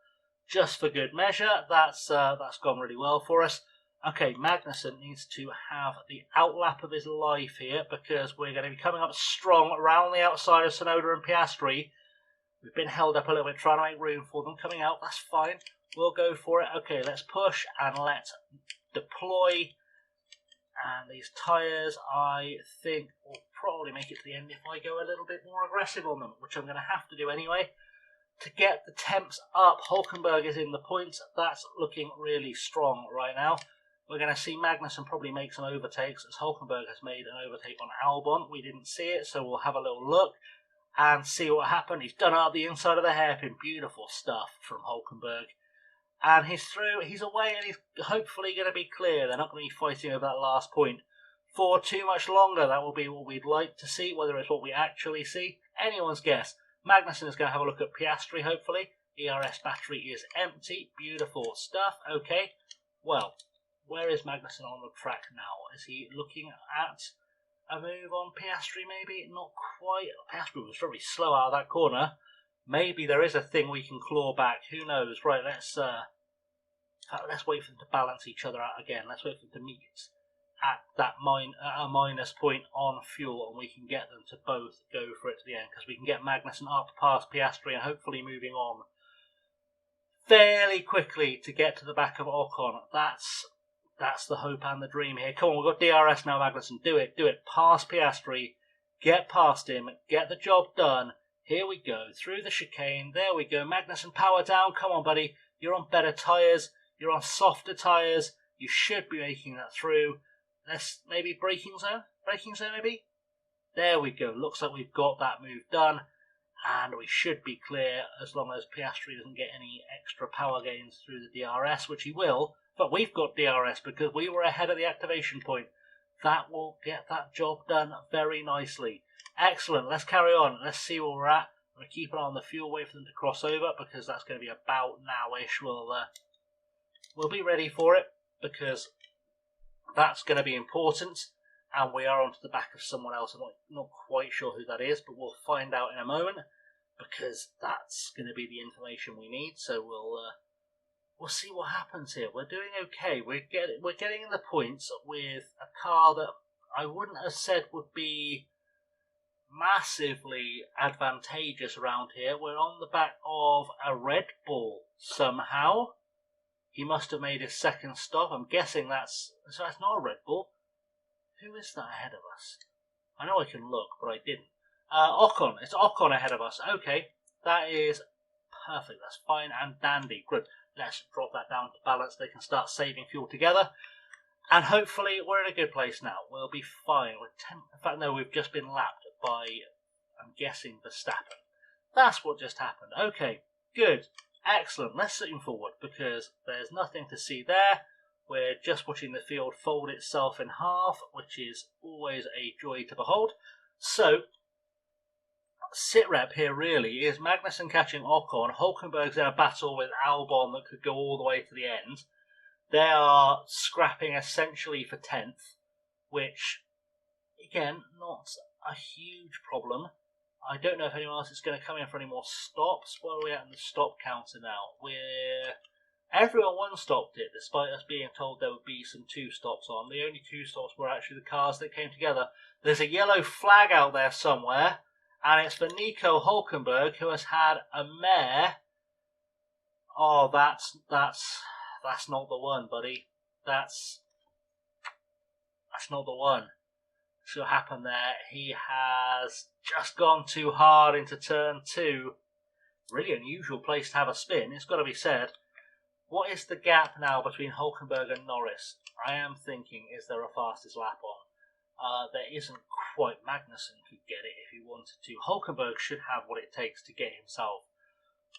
Just for good measure, that's gone really well for us. Okay, Magnussen needs to have the outlap of his life here because we're going to be coming up strong around the outside of Tsunoda and Piastri. We've been held up a little bit trying to make room for them coming out. That's fine. We'll go for it. Okay, let's push and let's deploy. And these tyres, I think, will probably make it to the end if I go a little bit more aggressive on them, which I'm going to have to do anyway. To get the temps up, Hulkenberg is in the points. That's looking really strong right now. We're going to see Magnussen probably make some overtakes, as Hulkenberg has made an overtake on Albon. We didn't see it, so we'll have a little look and see what happened. He's done out the inside of the hairpin. Beautiful stuff from Hulkenberg. And he's through, he's away, and he's hopefully going to be clear. They're not going to be fighting over that last point for too much longer. That will be what we'd like to see. Whether it's what we actually see, anyone's guess. Magnussen is going to have a look at Piastri, hopefully. ERS battery is empty. Beautiful stuff. Okay. Well, where is Magnussen on the track now? Is he looking at a move on Piastri, maybe? Not quite. Piastri was very slow out of that corner. Maybe there is a thing we can claw back. Who knows? Right, let's wait for them to balance each other out again. Let's wait for them to meet. at that a minus point on fuel, and we can get them to both go for it to the end, because we can get Magnussen up past Piastri and hopefully moving on fairly quickly to get to the back of Ocon. That's the hope and the dream here. Come on, we've got DRS now, Magnussen. Do it. Past Piastri. Get past him. Get the job done. Here we go. Through the chicane. There we go. Magnussen, power down. Come on, buddy. You're on better tyres. You're on softer tyres. You should be making that through. Let's maybe braking zone maybe. There we go. Looks like we've got that move done. And we should be clear as long as Piastri doesn't get any extra power gains through the DRS, which he will. But we've got DRS because we were ahead of the activation point. That will get that job done very nicely. Excellent. Let's carry on. Let's see where we're at. I'm going to keep an eye on the fuel, wait for them to cross over, because that's going to be about now-ish. We'll be ready for it, because that's going to be important. And we are onto the back of someone else. I'm not quite sure who that is, but we'll find out in a moment, because that's going to be the information we need. So we'll see what happens here. We're doing okay. We're getting the points with a car that I wouldn't have said would be massively advantageous around here. We're on the back of a Red Bull somehow. He must have made his second stop. I'm guessing that's not a Red Bull. Who is that ahead of us? I know I can look, but I didn't. Ocon. It's Ocon ahead of us. Okay, that is perfect. That's fine and dandy. Good. Let's drop that down to balance. They can start saving fuel together. And hopefully we're in a good place now. We'll be fine. In fact, no, we've just been lapped by, I'm guessing, Verstappen. That's what just happened. Okay, good. Excellent. Let's zoom forward, because there's nothing to see there. We're just watching the field fold itself in half, which is always a joy to behold. So, sit-rep here really is Magnussen catching Ocon. Hulkenberg's in a battle with Albon that could go all the way to the end. They are scrapping essentially for 10th, which, again, not a huge problem. I don't know if anyone else is going to come in for any more stops. Where are we at in the stop counter now? Everyone one-stopped it, despite us being told there would be some two stops on. The only two stops were actually the cars that came together. There's a yellow flag out there somewhere, and it's for Nico Hulkenberg, who has had a mare. Oh, that's not the one, buddy. That's not the one. So what happened there? He has just gone too hard into turn 2. Really unusual place to have a spin, it's got to be said. What is the gap now between Hulkenberg and Norris? I am thinking, is there a fastest lap on? There isn't quite. Magnussen could get it if he wanted to. Hulkenberg should have what it takes to get himself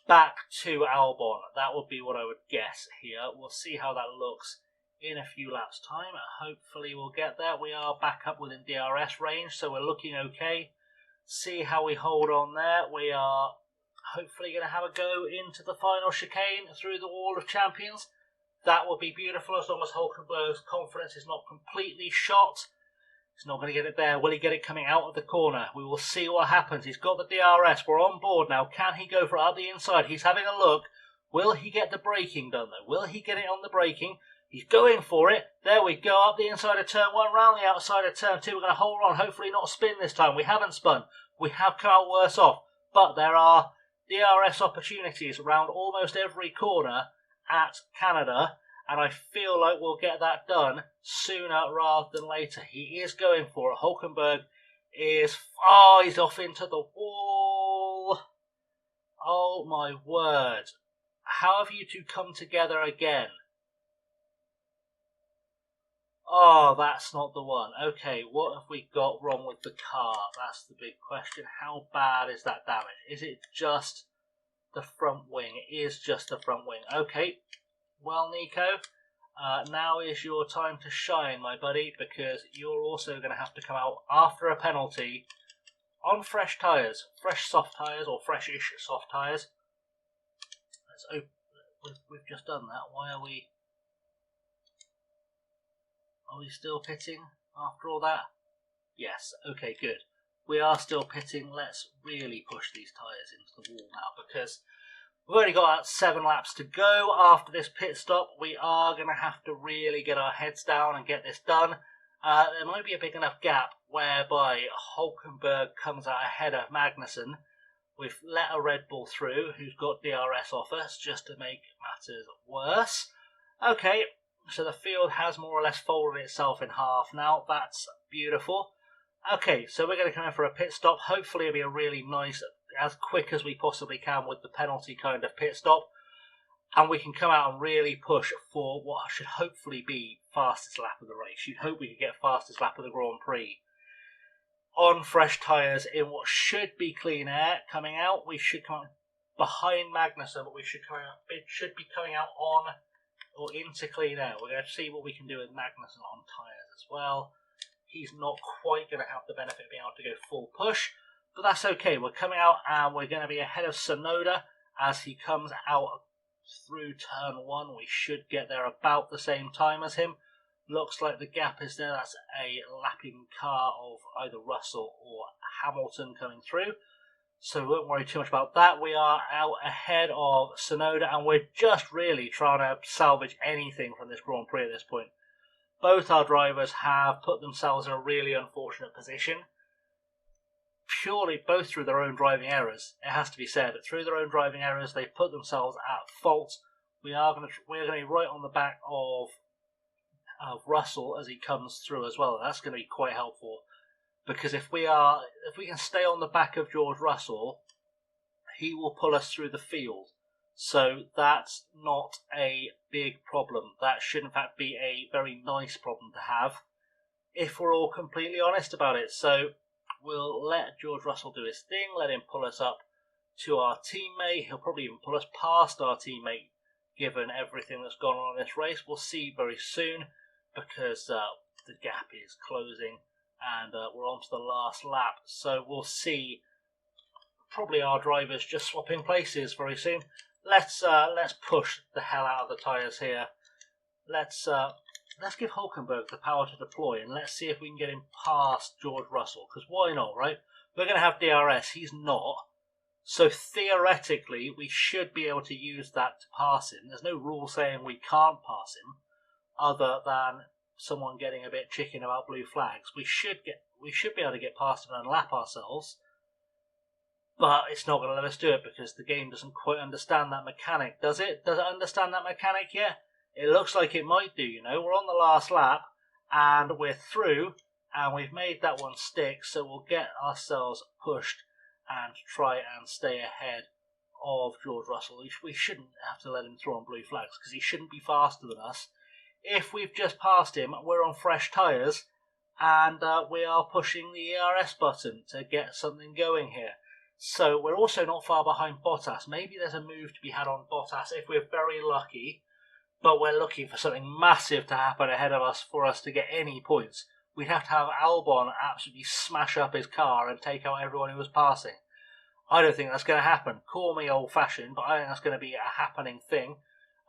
back to Albon. That would be what I would guess here. We'll see how that looks in a few laps' time. Hopefully we'll get there. We are back up within DRS range, so we're looking okay. See how we hold on there. We are hopefully going to have a go into the final chicane through the Wall of Champions. That would be beautiful, as long as Hulkenberg's confidence is not completely shot. He's not going to get it there. Will he get it coming out of the corner? We will see what happens. He's got the DRS. We're on board now. Can he go for it up the inside? He's having a look. Will he get the braking done, though? Will he get it on the braking? He's going for it. There we go. Up the inside of turn 1, round the outside of turn 2. We're going to hold on. Hopefully not spin this time. We haven't spun. We have come out worse off. But there are DRS opportunities around almost every corner at Canada, and I feel like we'll get that done sooner rather than later. He is going for it. Hulkenberg is... Oh, he's off into the wall. Oh my word. How have you two come together again? Oh, that's not the one. Okay, what have we got wrong with the car? That's the big question. How bad is that damage? Is it just the front wing? It is just the front wing. Okay, well, Nico, now is your time to shine, my buddy, because you're also going to have to come out after a penalty on fresh tyres. Fresh soft tyres, or freshish soft tyres. Let's open. We've just done that. Why are we... Are we still pitting after all that? Yes, okay, good. We are still pitting. Let's really push these tyres into the wall now, because we've only got about 7 laps to go after this pit stop. We are going to have to really get our heads down and get this done. there might be a big enough gap whereby Hulkenberg comes out ahead of Magnussen. We've let a Red Bull through who's got DRS off us just to make matters worse. Okay, so the field has more or less folded itself in half now. That's beautiful. Okay, so we're going to come in for a pit stop. Hopefully it'll be a really nice, as quick as we possibly can with the penalty kind of pit stop. And we can come out and really push for what should hopefully be fastest lap of the race. You'd hope we could get fastest lap of the Grand Prix on fresh tyres in what should be clean air coming out. We should come out behind Magnussen, but it should be coming out on or into clean air. We're going to see what we can do with Magnussen on tyres as well. He's not quite going to have the benefit of being able to go full push, but that's okay. We're coming out and we're going to be ahead of Tsunoda as he comes out through turn 1. We should get there about the same time as him. Looks like the gap is there. That's a lapping car of either Russell or Hamilton coming through. So we won't worry too much about that. We are out ahead of Tsunoda and we're just really trying to salvage anything from this Grand Prix at this point. Both our drivers have put themselves in a really unfortunate position. Purely both through their own driving errors. It has to be said that through their own driving errors, they've put themselves at fault. We're going to be right on the back of Russell as he comes through as well. That's going to be quite helpful because if we can stay on the back of George Russell, he will pull us through the field. So that's not a big problem. That should in fact be a very nice problem to have if we're all completely honest about it. So we'll let George Russell do his thing, let him pull us up to our teammate. He'll probably even pull us past our teammate given everything that's gone on in this race. We'll see very soon because the gap is closing and we're on to the last lap. So we'll see probably our drivers just swapping places very soon. Let's push the hell out of the tyres here. Let's give Hulkenberg the power to deploy and let's see if we can get him past George Russell. Because why not, right? We're going to have DRS. He's not. So theoretically, we should be able to use that to pass him. There's no rule saying we can't pass him, other than someone getting a bit chicken about blue flags. We should be able to get past him and lap ourselves. But it's not going to let us do it because the game doesn't quite understand that mechanic, does it? Does it understand that mechanic yet? It looks like it might do, you know. We're on the last lap and we're through and we've made that one stick, so we'll get ourselves pushed and try and stay ahead of George Russell. We shouldn't have to let him through on blue flags because he shouldn't be faster than us. If we've just passed him, we're on fresh tyres and we are pushing the ERS button to get something going here. So we're also not far behind Bottas. Maybe there's a move to be had on Bottas if we're very lucky, but we're looking for something massive to happen ahead of us for us to get any points. We'd have to have Albon absolutely smash up his car and take out everyone who was passing. I don't think that's going to happen. Call me old-fashioned, but I think that's going to be a happening thing.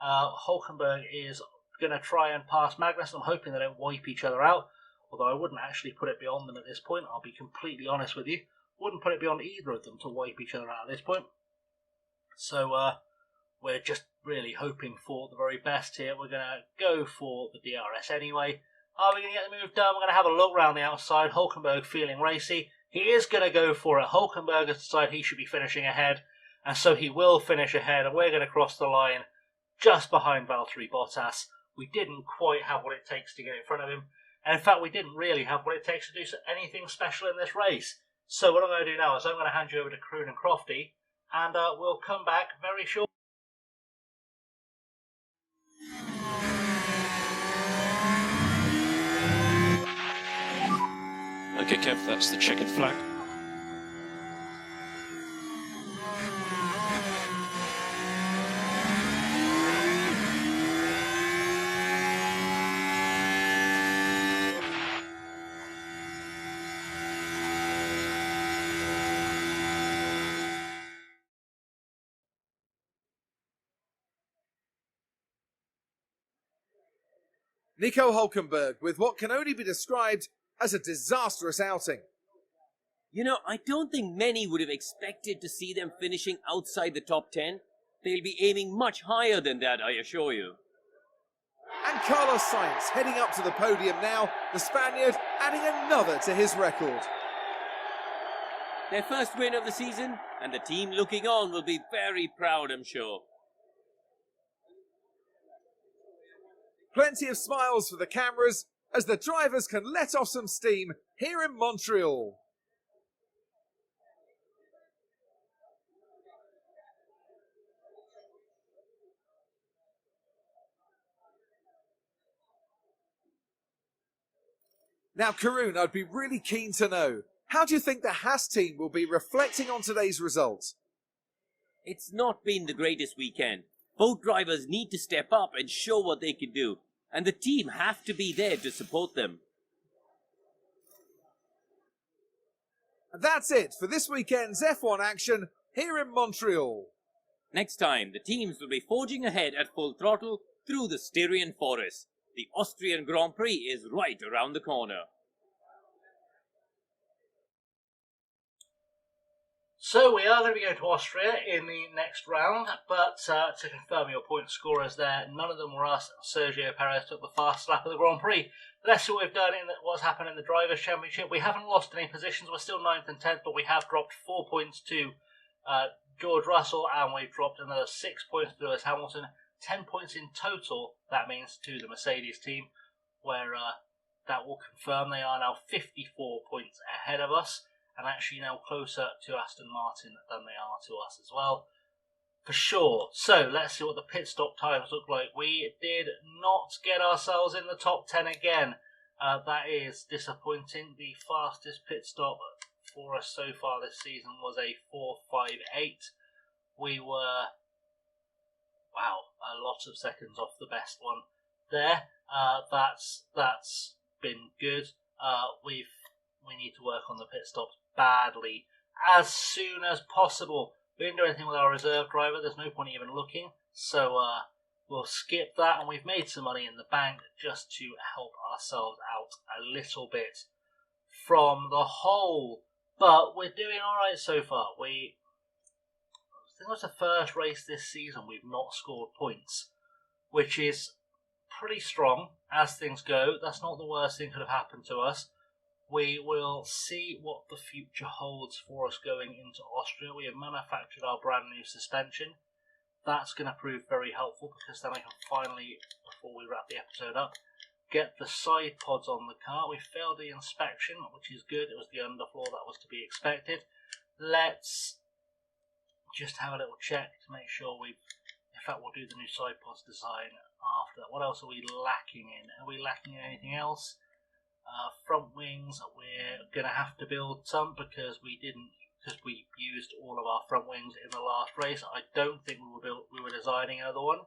Hulkenberg is going to try and pass Magnussen. I'm hoping they don't wipe each other out, although I wouldn't actually put it beyond them at this point. I'll be completely honest with you. Wouldn't put it beyond either of them to wipe each other out at this point. So we're just really hoping for the very best here. We're going to go for the DRS anyway. Are we going to get the move done? We're going to have a look around the outside. Hulkenberg feeling racy. He is going to go for it. Hulkenberg has decided he should be finishing ahead, and so he will finish ahead, and we're going to cross the line just behind Valtteri Bottas. We didn't quite have what it takes to get in front of him, and in fact we didn't really have what it takes to do anything special in this race. So what I'm going to do now is I'm going to hand you over to Kroon and Crofty, and we'll come back very shortly. Okay, Kev, that's the checkered flag. Nico Hulkenberg with what can only be described as a disastrous outing. You know, I don't think many would have expected to see them finishing outside the top 10. They'll be aiming much higher than that, I assure you. And Carlos Sainz heading up to the podium now, the Spaniard adding another to his record. Their first win of the season, and the team looking on will be very proud, I'm sure. Plenty of smiles for the cameras as the drivers can let off some steam here in Montreal. Now, Karun, I'd be really keen to know, how do you think the Haas team will be reflecting on today's result? It's not been the greatest weekend. Both drivers need to step up and show what they can do, and the team have to be there to support them. And that's it for this weekend's F1 action here in Montreal. Next time, the teams will be forging ahead at full throttle through the Styrian forest. The Austrian Grand Prix is right around the corner. So we are going to be going to Austria in the next round, but to confirm your point scorers there, none of them were us. Sergio Perez took the fast lap of the Grand Prix. Let's see what we've done in what's happened in the Drivers' Championship. We haven't lost any positions. We're still 9th and 10th, but we have dropped 4 points to George Russell, and we've dropped another 6 points to Lewis Hamilton. 10 points in total, that means, to the Mercedes team, where that will confirm they are now 54 points ahead of us, and actually now closer to Aston Martin than they are to us as well, for sure. So let's see what the pit stop times look like. We did not get ourselves in the top 10 again. That is disappointing. The fastest pit stop for us so far this season was a 4.58. We were, wow, a lot of seconds off the best one there. That's been good. We need to work on the pit stops badly as soon as possible. We didn't do anything with our reserve driver. There's no point even looking. So we'll skip that, and we've made some money in the bank just to help ourselves out a little bit from the hole. But we're doing alright so far. I think it was the first race this season we've not scored points, which is pretty strong as things go. That's not the worst thing that could have happened to us. We will see what the future holds for us going into Austria. We have manufactured our brand new suspension. That's going to prove very helpful, because then I can finally, before we wrap the episode up, get the side pods on the car. We failed the inspection, which is good. It was the underfloor that was to be expected. Let's just have a little check to make sure in fact we'll do the new side pods design after that. What else are we lacking in? Are we lacking in anything else? Front wings, we're going to have to build some because we used all of our front wings in the last race. I don't think we were designing another one.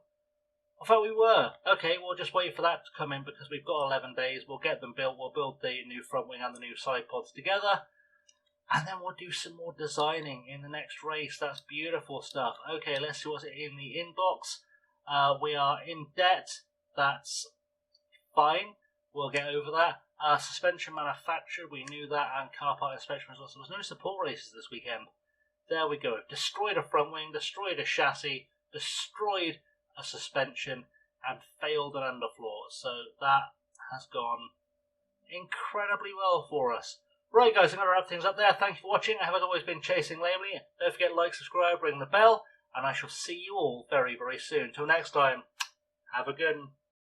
In fact, we were. Okay, we'll just wait for that to come in because we've got 11 days. We'll get them built. We'll build the new front wing and the new side pods together. And then we'll do some more designing in the next race. That's beautiful stuff. Okay, let's see what's in the inbox. We are in debt. That's fine. We'll get over that. Suspension manufacturer, we knew that, and car part inspection results. There was no support races this weekend. There we go. Destroyed a front wing, destroyed a chassis, destroyed a suspension, and failed an underfloor. So that has gone incredibly well for us. Right, guys, I'm going to wrap things up there. Thank you for watching. I have, as always, been Chasing Lamely. Don't forget to like, subscribe, ring the bell, and I shall see you all very, very soon. Till next time, have a good one.